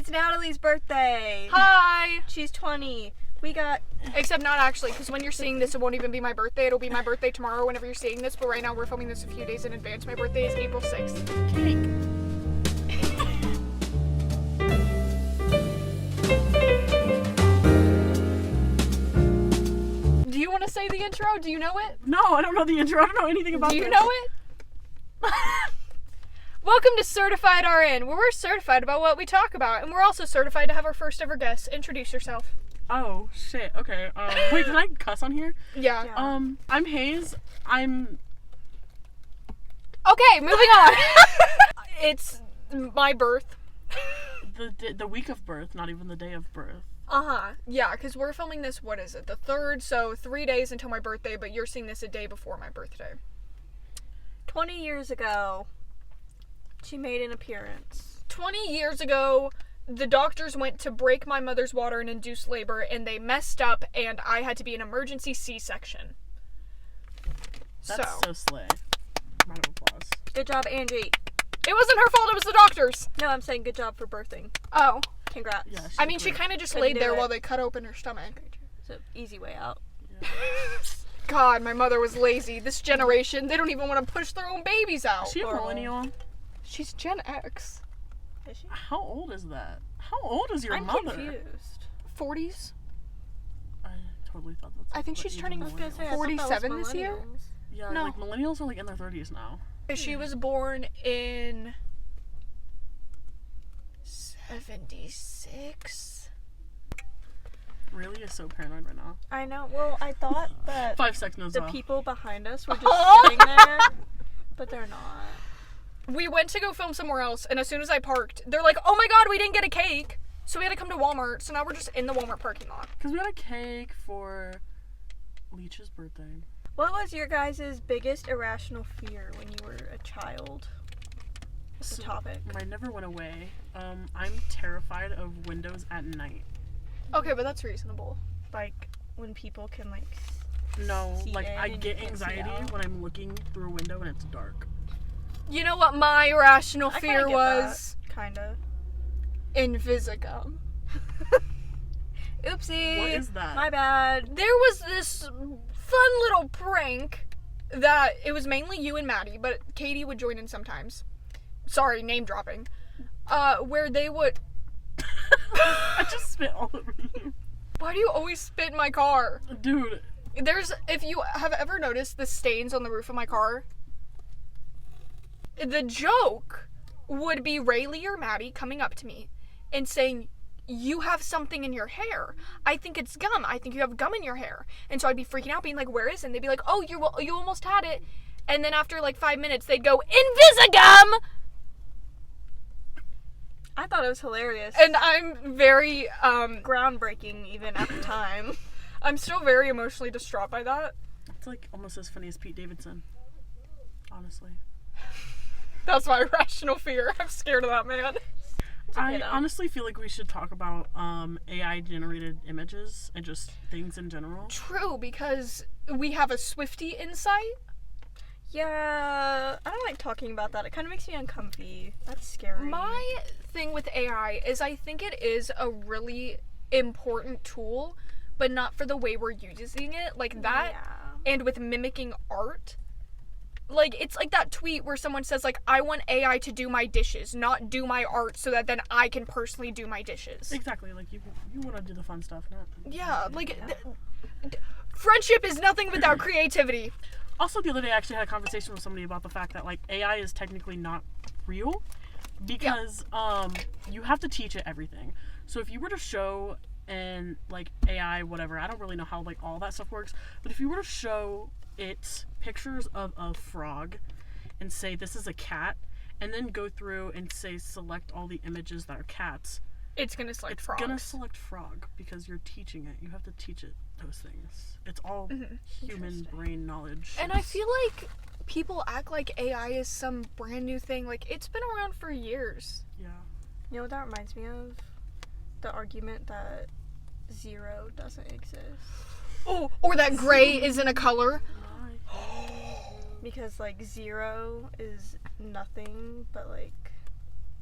It's Natalee's birthday. Hi! She's 20. We got... Except not actually, because when you're seeing this, it won't even be my birthday. It'll be my birthday tomorrow whenever you're seeing this, but right now we're filming this a few days in advance. My birthday is April 6th. Cake. Do you want to say the intro? Do you know it? No, I don't know the intro. I don't know anything about Do this. you know it? Welcome to Certified RN, where we're certified about what we talk about, and we're also certified to have our first ever guest. Introduce yourself. Oh, shit. Okay. Wait, can I cuss on here? Yeah. I'm Hayes. I'm... Okay, moving on. It's my birth. The week of birth, not even the day of birth. Yeah, because we're filming this, what is it, the 3rd, so 3 days until my birthday, but you're seeing this a day before my birthday. 20 years ago, she made an appearance. 20 years ago, the doctors went to break my mother's water and induce labor, and they messed up, and I had to be an emergency C-section. That's so slay. Round of applause. Good job, Angie. It wasn't her fault, it was the doctors. No, I'm saying good job for birthing. Oh. Congrats. Yeah, I mean, she kind of just Couldn't laid do there it. while they cut open her stomach. It's an easy way out. Yeah. God, my mother was lazy. This generation, they don't even want to push their own babies out. Is she a Horrible. millennial? She's Gen X. Is she? How old is that? How old is your I'm mother? confused. 40s? I totally thought that's... I think what she's age turning of I was gonna say, I millennials. thought that was 47 this year? millennials. Yeah, No. like millennials are like in their 30s now. She was born in 76. Really is so paranoid right now. I know. Well, I thought that 5 seconds the off. people behind us were just sitting there, but they're not. We went to go film somewhere else, and as soon as I parked, they're like, oh my god, we didn't get a cake. So we had to come to Walmart, so now we're just in the Walmart parking lot. Because we got a cake for Leech's birthday. What was your guys' biggest irrational fear when you were a child? What's the topic? Mine never went away. I'm terrified of windows at night. Okay, but that's reasonable. Like, when people can, like... No, See like in I and get you can't see anxiety out. when I'm looking through a window and it's dark. You know what my irrational I fear kinda get was? that, kinda. Invisigum. Oopsie. What is that? My bad. There was this fun little prank that it was mainly you and Maddie, but Katie would join in sometimes. Sorry, name dropping. Where they would... I just spit all over you. Why do you always spit in my car? Dude. If you have ever noticed the stains on the roof of my car, the joke would be Railee or Maddie coming up to me and saying, you have something in your hair. I think it's gum. I think you have gum in your hair. And so I'd be freaking out, being like, where is it? And they'd be like, oh, you almost had it. And then after like 5 minutes, they'd go, Invisigum! I thought it was hilarious. And I'm very, groundbreaking, even at the time. I'm still very emotionally distraught by that. It's like almost as funny as Pete Davidson. Honestly. That's my irrational fear. I'm scared of that man. I though. honestly feel like we should talk about AI generated images and just things in general. True, because we have a Swiftie insight. Yeah, I don't like talking about that. It kind of makes me uncomfy. That's scary. My thing with AI is I think it is a really important tool, but not for the way we're using it. Like that, Yeah. and with mimicking art. Like, it's like that tweet where someone says, like, I want AI to do my dishes, not do my art, so that then I can personally do my dishes. Exactly, like you want to do the fun stuff, not... Yeah, like, friendship is nothing without creativity. Also, the other day I actually had a conversation with somebody about the fact that, like, AI is technically not real because you have to teach it everything. So if you were to show and like AI, whatever, I don't really know how like all that stuff works, but if you were to show it pictures of a frog and say this is a cat, and then go through and say select all the images that are cats, It's gonna select it's frogs. gonna select frog because you're teaching it. You have to teach it those things. It's all human brain knowledge. And I feel like people act like AI is some brand new thing. Like, it's been around for years. Yeah. You know what that reminds me of? The argument that zero doesn't exist. Oh, or that gray isn't a color. Because, like, zero is nothing, but, like,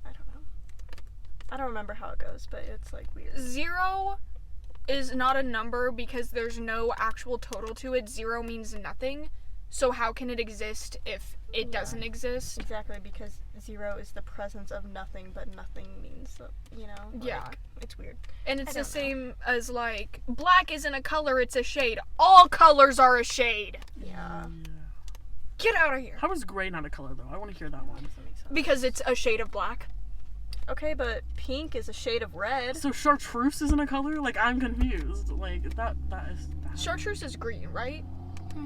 I don't know. I don't remember how it goes, but it's like weird. 0 is not a number because there's no actual total to it. 0 means nothing. So how can it exist if it doesn't exist? Exactly, because 0 is the presence of nothing, but nothing means, you know? Like, Yeah. It's weird. And it's I the don't same as, like, black isn't a color, it's a shade. All colors are a shade. Yeah. Get out of here. How is gray not a color, though? I want to hear that one. Doesn't make sense. Because it's a shade of black. Okay, but pink is a shade of red. So chartreuse isn't a color? Like, I'm confused. Like, that is... Chartreuse is green, right?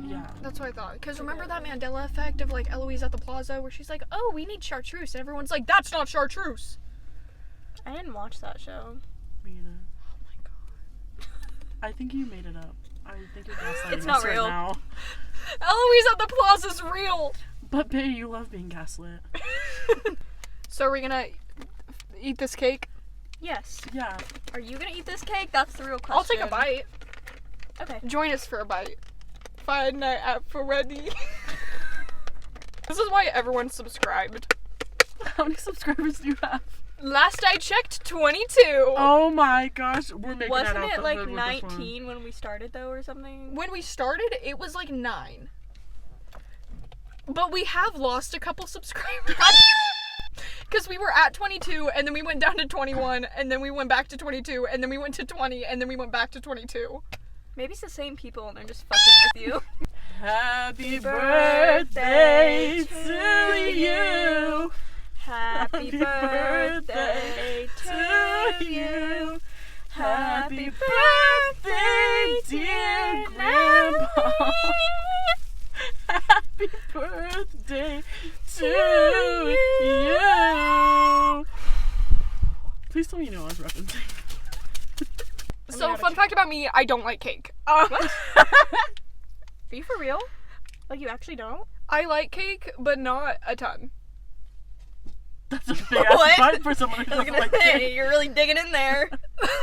Yeah. That's what I thought. Because remember that Mandela effect of, like, Eloise at the plaza where she's like, oh, we need chartreuse. And everyone's like, that's not chartreuse. I didn't watch that show. Me either. Oh my god. I think you made it up. I think you're gaslighting It's us not right real. now. Eloise at the plaza's real. But, babe, you love being gaslit. So are we gonna eat this cake? Yes. Yeah. Are you gonna eat this cake? That's the real question. I'll take a bite. Okay. Join us for a bite. Find night at Freddy. This is why everyone's subscribed. How many subscribers do you have? Last I checked, 22. Oh my gosh, we're making Wasn't that out it the like hood with this one. 19 when we started though, or something? When we started, it was like 9. But we have lost a couple subscribers. Because we were at 22, and then we went down to 21, and then we went back to 22, and then we went to 20, and then we went back to 22. Maybe it's the same people and they're just fucking with you. Happy birthday to you. Happy birthday to you. Happy birthday, dear Grandpa. Happy birthday to you. Please tell me you know what I was referencing. So, fun fact about me, I don't like cake. Are you for real? Like, you actually don't? I like cake, but not a ton. That's a big ass What? bite for someone who doesn't like cake. You're really digging in there.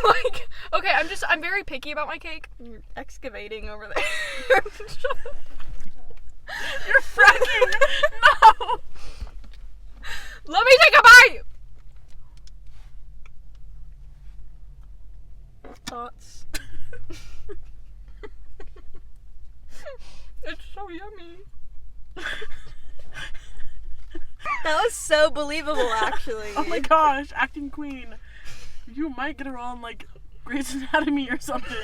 Like, okay, I'm very picky about my cake. You're excavating over there. You're fracking! No! Let me take a bite! Thoughts? It's so yummy. That was so believable, actually. Oh my gosh, acting queen. You might get her on, like, Grey's Anatomy or something.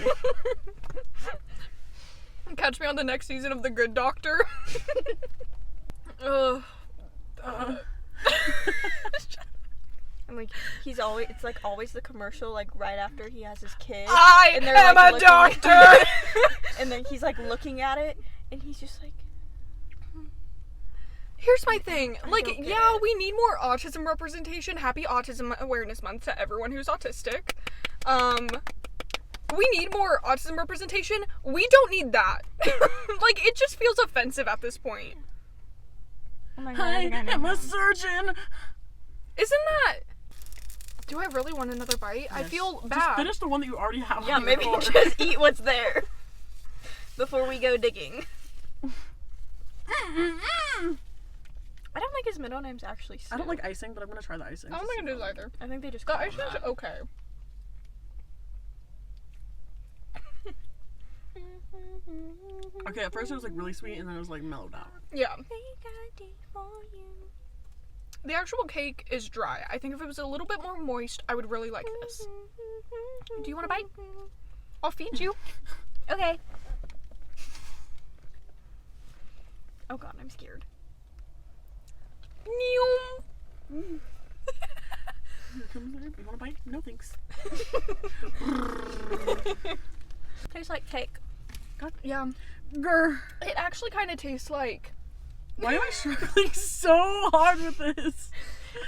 Catch me on the next season of The Good Doctor. Ugh. And like it's like always the commercial like right after he has his kid. I and they're, am like, a looking doctor! at- and then he's like looking at it and he's just like, Here's my thing. Like, don't get yeah, it. we need more autism representation. Happy Autism Awareness Month to everyone who's autistic. We need more autism representation. We don't need that. Like, it just feels offensive at this point. oh my god, I am a surgeon. Isn't that... Do I really want another bite? I Yes. feel Just bad. finish the one that you already have. Yeah, on your maybe fork. just eat what's there before we go digging. I don't think his middle name's actually Stu. I don't like icing, but I'm gonna try the icing. I don't think it is either. I think they just The call him icing is that. okay. Okay, at first it was like really sweet, and then it was like mellowed out. Yeah. Think I did for you. The actual cake is dry. I think if it was a little bit more moist, I would really like this. Do you want a bite? I'll feed you. Okay. Oh god, I'm scared. Neom. Here comes the you want a bite? No thanks. Tastes like cake. Yeah. Grr. It actually kind of tastes like... Why am I struggling so hard with this?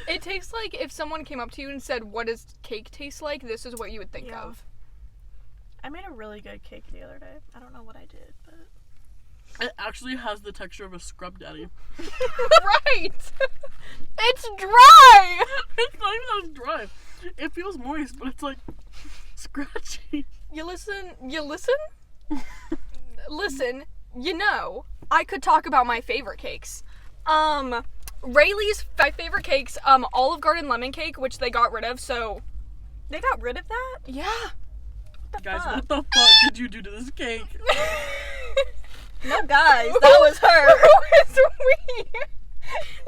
It tastes like if someone came up to you and said, what does cake taste like? This is what you would think Yeah. of. I made a really good cake the other day. I don't know what I did, but It actually has the texture of a scrub daddy. Right! It's dry! It's not even that it's dry. It feels moist, but it's like scratchy. You listen? Listen, you know, I could talk about my favorite cakes. Railee's my favorite cakes, Olive Garden lemon cake, which they got rid of, so They got rid of that? yeah. Guys, fuck? what the fuck did you do to this cake? No, guys, that was her. It's we.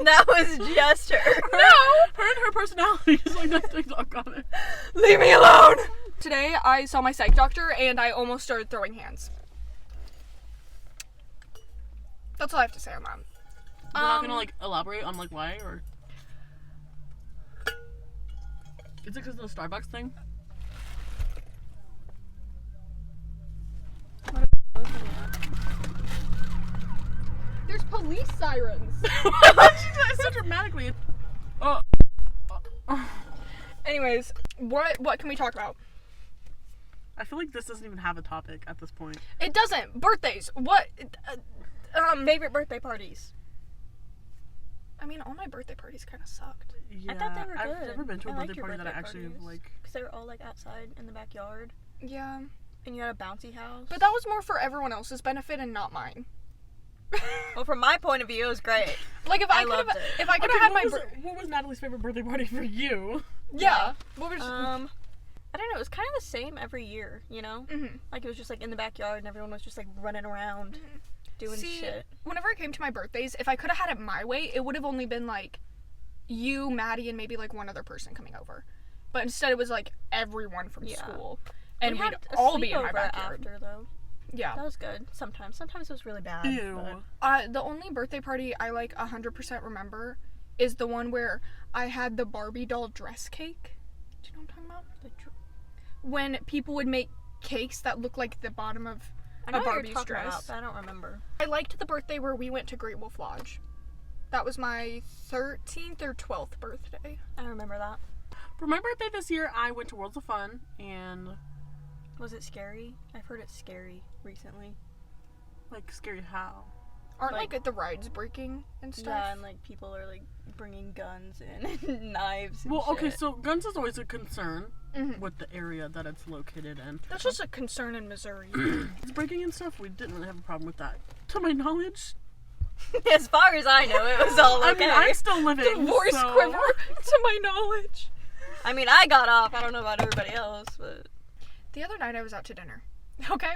That was just her. Her and her personality is like that TikTok on it. Leave me alone. Today I saw my psych doctor and I almost started throwing hands. That's all I have to say on that. We're not gonna like elaborate on like why or is it because of the Starbucks thing? There's police sirens. She's so dramatically. Oh. Anyways, what can we talk about? I feel like this doesn't even have a topic at this point. It doesn't. Birthdays. What? Favorite birthday parties? I mean, all my birthday parties kind of sucked. Yeah, I thought they were good. I've never been to a I liked birthday your party that I birthday actually have parties. like. Because they were all like outside in the backyard. Yeah. And you had a bouncy house. But that was more for everyone else's benefit and not mine. Well, from my point of view, it was great. Like if I could have, loved it. if I could Okay, have had my, what was Natalie's favorite birthday party for you? yeah. What was? I don't know. It was kind of the same every year, you know? Mhm. Like, it was just, like, in the backyard and everyone was just, like, running around doing See, shit. whenever it came to my birthdays, if I could have had it my way, it would have only been like you, Maddie, and maybe like one other person coming over. But instead, it was like everyone from Yeah. school, and We we'd had a all be in my sleepover backyard. after, though. Yeah. That was good. Sometimes it was really bad. Ew. But The only birthday party I like 100% remember is the one where I had the Barbie doll dress cake. Do you know what I'm talking about? When people would make cakes that look like the bottom of I know a what you're Barbie's talking dress. about, but I don't remember. I liked the birthday where we went to Great Wolf Lodge. That was my 13th or 12th birthday. I remember that. For my birthday this year, I went to Worlds of Fun and Was it scary? I've heard it's scary recently. like scary how. Aren't Like- like the rides breaking and stuff? Yeah, and, like, people are, like, bringing guns in and knives and Well, okay, shit. so guns is always a concern Mhm. with the area that it's located in. That's just a concern in Missouri. It's breaking and stuff. We didn't really have a problem with that, to my knowledge. As far as I know, it was all okay. I mean, I'm still living. The voice so... quiver, to my knowledge. I mean, I got off. I don't know about everybody else, but... The other night I was out to dinner, okay?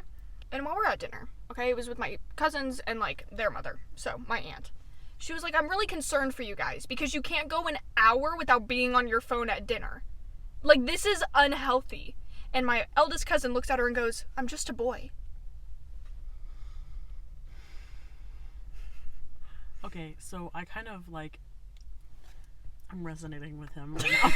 And while we're at dinner, okay, it was with my cousins and, like, their mother, so my aunt. She was like, I'm really concerned for you guys because you can't go an hour without being on your phone at dinner. Like, this is unhealthy. And my eldest cousin looks at her and goes, I'm just a boy. Okay, so I kind of like. I'm resonating with him right now.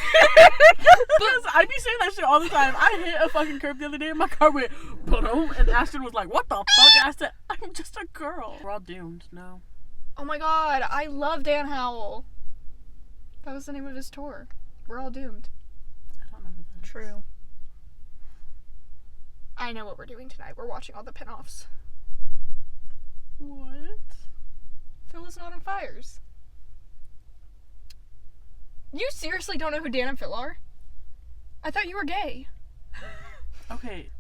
Because I be saying that shit all the time. I hit a fucking curb the other day and my car went boom, and Ashton was like, what the fuck? And I said, I'm just a girl. We're all doomed, no. Oh my god, I love Dan Howell. That was the name of his tour. We're all doomed. I don't know who that is. True. I know what we're doing tonight. We're watching all the pin-offs. What? Phil is not on fires. You seriously don't know who Dan and Phil are? I thought you were gay. Okay.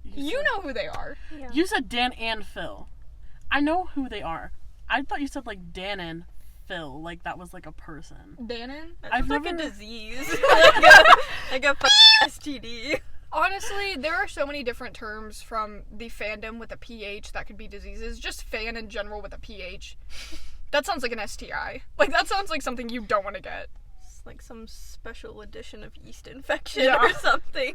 You said- know who they are. Yeah. You said Dan and Phil. I know who they are. I thought you said like Dan and Phil, like that was like a person. Danon? That's I've like never- a disease. like a STD. Honestly, there are so many different terms from the fandom with a PH that could be diseases. Just fan in general with a PH. That sounds like an STI. Like, that sounds like something you don't want to get. It's like some special edition of yeast infection Yeah. or something.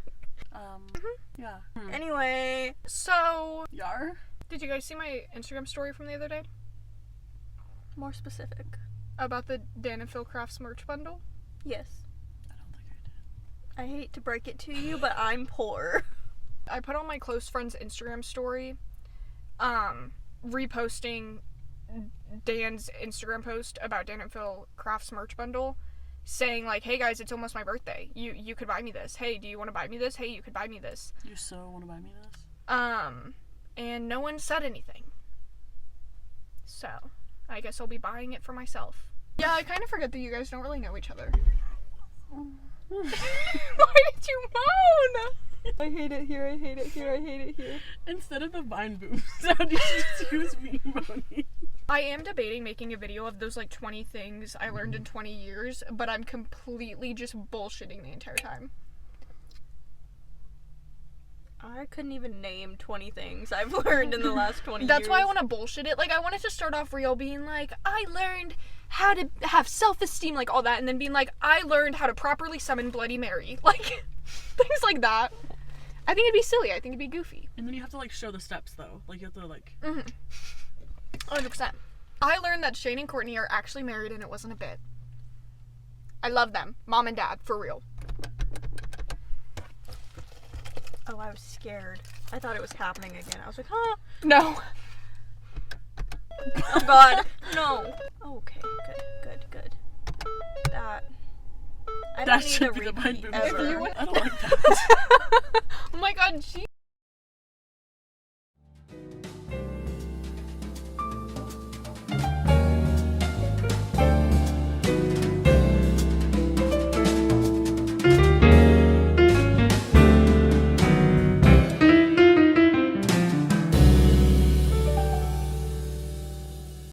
Yeah. Anyway, So, Yar? did you guys see my Instagram story from the other day? more specific. About the Dan and Phil Crafts merch bundle? Yes. I don't think I did. I hate to break it to you, but I'm poor. I put on my close friend's Instagram story, reposting Dan's Instagram post about Dan and Phil Crafts merch bundle, saying like, hey guys, it's almost my birthday. You could buy me this. Hey, do you want to buy me this? Hey, you could buy me this. You so want to buy me this? And no one said anything. So, I guess I'll be buying it for myself. Yeah, I kind of forget that you guys don't really know each other. Why did you moan? I hate it here, I hate it here, I hate it here. Instead of the vine boom sound, you just use me moaning. I am debating making a video of those, like, 20 things I learned in 20 years, but I'm completely just bullshitting the entire time. I couldn't even name 20 things I've learned in the last 20 years. That's why I want to bullshit it. Like, I want it to start off real, being like, I learned how to have self-esteem, like, all that, and then being like, I learned how to properly summon Bloody Mary. Like, things like that. I think it'd be silly. I think it'd be goofy. And then you have to, like, show the steps, though. Like, you have to, like... 100%. I learned that Shane and Courtney are actually married and it wasn't a bit. I love them. Mom and Dad, for real. Oh, I was scared. I thought it was happening again. I was like, huh? No. Oh, God. No. Okay, good. That... I don't That need should a be the repeat mind movement. ever. I don't like that.